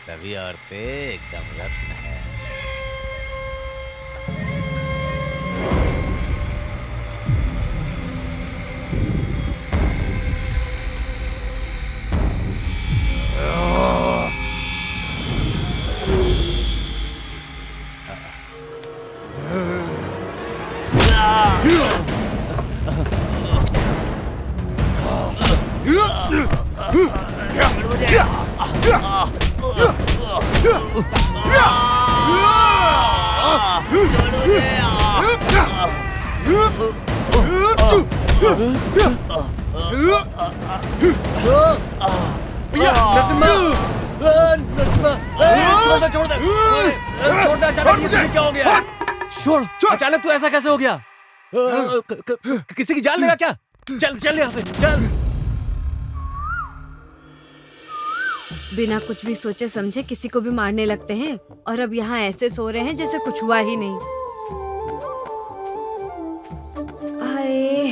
सभी औरतें एकदम रत्न है। नरसिम्हा, नरसिम्हा, छोड़ दे, छोड़ दे, छोड़ दे, अचानक ये तुझे क्या हो गया? छोड़, अचानक तू ऐसा कैसे हो गया? किसी की जान लेगा क्या? चल चल यहाँ से, चल। बिना कुछ भी सोचे समझे किसी को भी मारने लगते हैं और अब यहाँ ऐसे सो रहे हैं जैसे कुछ हुआ ही नहीं। हाय,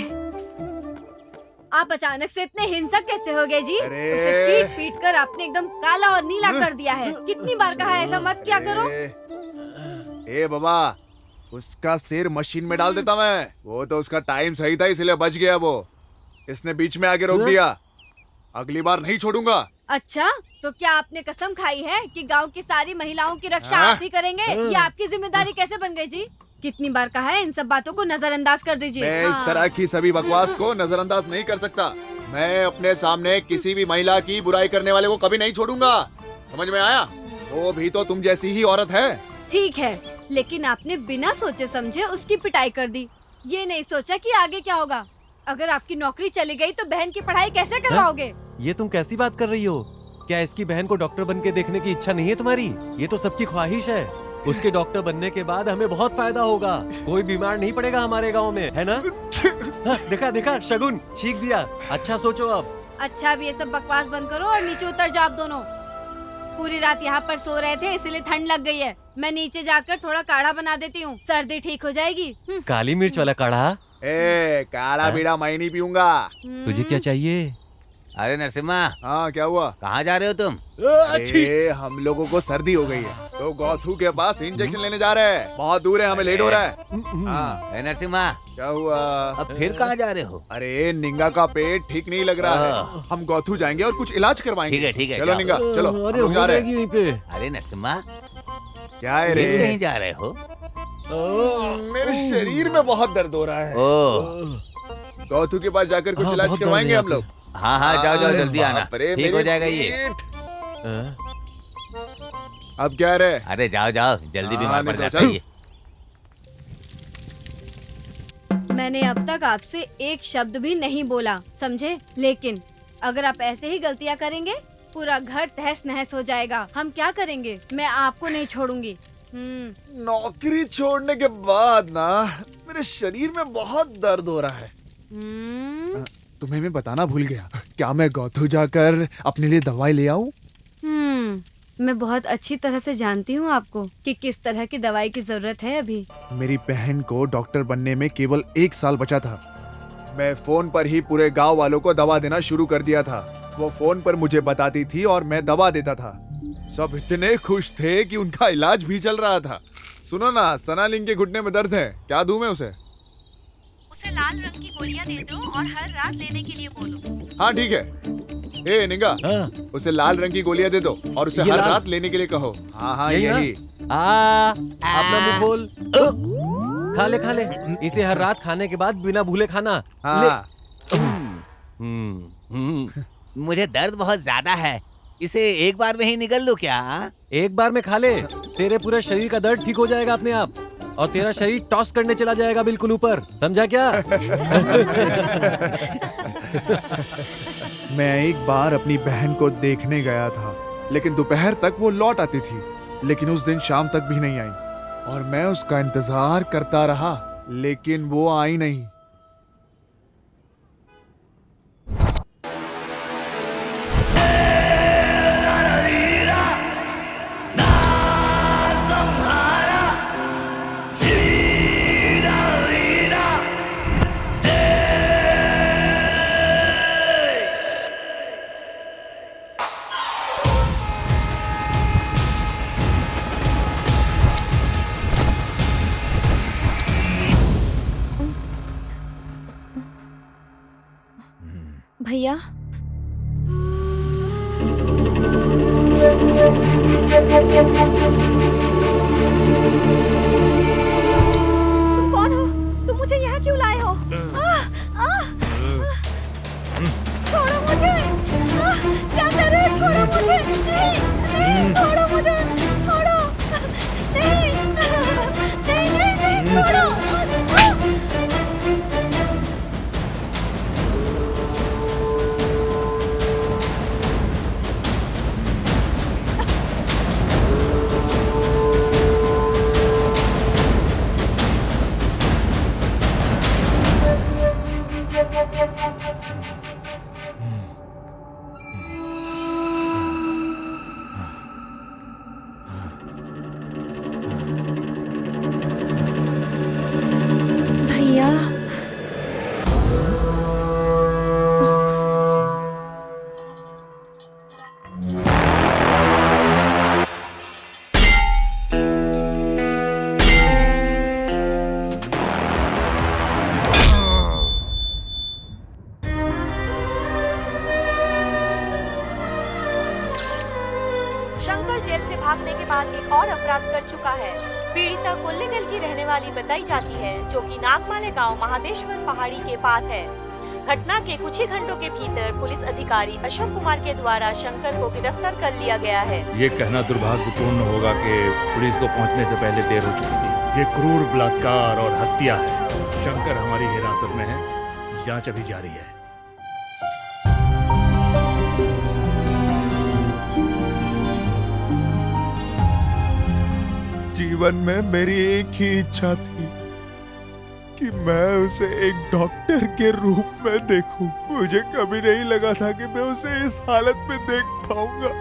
आप अचानक से इतने हिंसक कैसे हो गए जी? उसे पीट पीट कर आपने एकदम काला और नीला कर दिया है। कितनी बार कहा है ऐसा मत किया करो। ए बाबा, उसका सिर मशीन में डाल देता मैं। वो तो उसका टाइम सही था इसलिए बच गया वो। इसने बीच में आके रोक दिया। अगली बार नहीं छोड़ूंगा। अच्छा, तो क्या आपने कसम खाई है कि गांव की सारी महिलाओं की रक्षा आप ही करेंगे? ये आपकी जिम्मेदारी कैसे बन गई जी? कितनी बार कहा है इन सब बातों को नजरअंदाज कर दीजिए। मैं इस तरह की सभी बकवास को नजरअंदाज नहीं कर सकता। मैं अपने सामने किसी भी महिला की बुराई करने वाले को कभी नहीं छोड़ूंगा। समझ में आया? वो भी तो तुम जैसी ही औरत है। ठीक है, लेकिन आपने बिना सोचे समझे उसकी पिटाई कर दी। ये नहीं सोचा कि आगे क्या होगा। अगर आपकी नौकरी चली गई तो बहन की पढ़ाई कैसे करवाओगे? ये तुम कैसी बात कर रही हो? क्या इसकी बहन को डॉक्टर बन के देखने की इच्छा नहीं है तुम्हारी? ये तो सबकी ख्वाहिश है। उसके डॉक्टर बनने के बाद हमें बहुत फायदा होगा। कोई बीमार नहीं पड़ेगा हमारे गांव में, है ना? देखा देखा, शगुन छींक दिया। अच्छा सोचो अब। अच्छा, अब ये सब बकवास बंद करो और नीचे उतर जाओ आप दोनों। पूरी रात यहाँ पर सो रहे थे इसलिए ठंड लग गई है। मैं नीचे जाकर थोड़ा काढ़ा बना देती हूँ, सर्दी ठीक हो जाएगी। काली मिर्च वाला काढ़ा? काला बीड़ा मैं नहीं पीऊंगा। तुझे क्या चाहिए? अरे नरसिम्हा, हाँ, क्या हुआ? कहाँ जा रहे हो तुम? हम लोगों को सर्दी हो गई है तो गौथू के पास इंजेक्शन लेने जा रहे हैं। बहुत दूर है, हमें लेट हो रहा है। हाँ, नरसिम्हा, क्या हुआ? अब फिर कहाँ जा रहे हो? अरे निंगा का पेट ठीक नहीं लग रहा है। हम गौथू जाएंगे और कुछ इलाज करवाएंगे। ठीक है, चलो जाओ। निंगा, चलो। अरे हम लोग जा हो रहे हैं। जाएगी यहीं पे। अरे नरसिम्हा, क्या है रे? कहीं जा रहे हो? मेरे शरीर में बहुत दर्द हो रहा है। ओह, गौथू के पास जाकर कुछ हाँ, इलाज बहुत करवाएंगे दर्द है हम लोग। हाँ हाँ, जाओ जाओ, अरे जल्दी आना, बाप रे, ठीक हो मेरे जाएगा ये। पेट। अब क्या रे? अरे जाओ जाओ, जल्दी बीमार पड़ निकलो, जाता चल। है ये। मैंने अब तक आपसे एक शब्द भी नहीं बोला, समझे? लेकिन अगर आप ऐसे ही गलतियाँ करेंगे पूरा घर तहस नहस हो जाएगा। हम क्या करेंगे? मैं आपको नहीं छोड़ूंगी। नौकरी छोड़ने के बाद ना मेरे शरीर में बहुत दर्द हो रहा है। तुम्हें मैं बताना भूल गया। क्या मैं गौथू जाकर अपने लिए दवाई ले आऊं? मैं बहुत अच्छी तरह से जानती हूँ आपको कि किस तरह की दवाई की जरूरत है अभी। मेरी बहन को डॉक्टर बनने में केवल 1 साल बचा था। मैं फोन पर ही पूरे गांव वालों को दवा देना शुरू कर दिया था। वो फोन पर मुझे बताती थी और मैं दवा देता था। सब इतने खुश थे कि उनका इलाज भी चल रहा था। सुनो ना, सनालिंग के घुटने में दर्द है, क्या दूं मैं उसे? उसे लाल रंग की गोलियां दे दो और हर रात लेने के लिए बोलो। हाँ ठीक है। ए निंगा, हाँ। उसे लाल रंग की गोलियां दे दो और उसे ये हर लाल? रात लेने के लिए कहो। हाँ हाँ, यही ना? यही। अपना मुंह खोल। खा ले खा ले। इसे हर रात खाने के बाद बिना भूले खाना। हाँ। मुझे दर्द बहुत ज्यादा है, इसे एक बार में ही निकल लो क्या? एक बार में खा ले, तेरे पूरे शरीर का दर्द ठीक हो जाएगा अपने आप और तेरा शरीर टॉस करने चला जाएगा बिल्कुल ऊपर, समझा क्या? मैं एक बार अपनी बहन को देखने गया था, लेकिन दोपहर तक वो लौट आती थी, लेकिन उस दिन शाम तक भी नहीं आई और मैं उसका इंतजार करता रहा, लेकिन वो आई नहीं। भैया। तुम कौन हो? तुम मुझे यहाँ क्यों लाए हो? छोड़ो मुझे! क्या कर रहे हो? छोड़ो मुझे! नहीं, छोड़ो मुझे! छोड़ो! नहीं, नहीं, नहीं, नहीं, छोड़ो! भैया, शंकर जेल से भागने के बाद एक और अपराध कर चुका है। पीड़िता कोल्लेगल की रहने वाली बताई जाती है, जो कि नागमाले गांव महादेश्वर पहाड़ी के पास है। घटना के कुछ ही घंटों के भीतर पुलिस अधिकारी अशोक कुमार के द्वारा शंकर को गिरफ्तार कर लिया गया है। ये कहना दुर्भाग्यपूर्ण होगा कि पुलिस को पहुंचने से पहले देर हो चुकी थी। ये क्रूर बलात्कार और हत्या है। शंकर हमारी हिरासत में है, जांच अभी जारी है। जीवन में मेरी एक ही इच्छा थी कि मैं उसे एक डॉक्टर के रूप में देखूं। मुझे कभी नहीं लगा था कि मैं उसे इस हालत में देख पाऊंगा।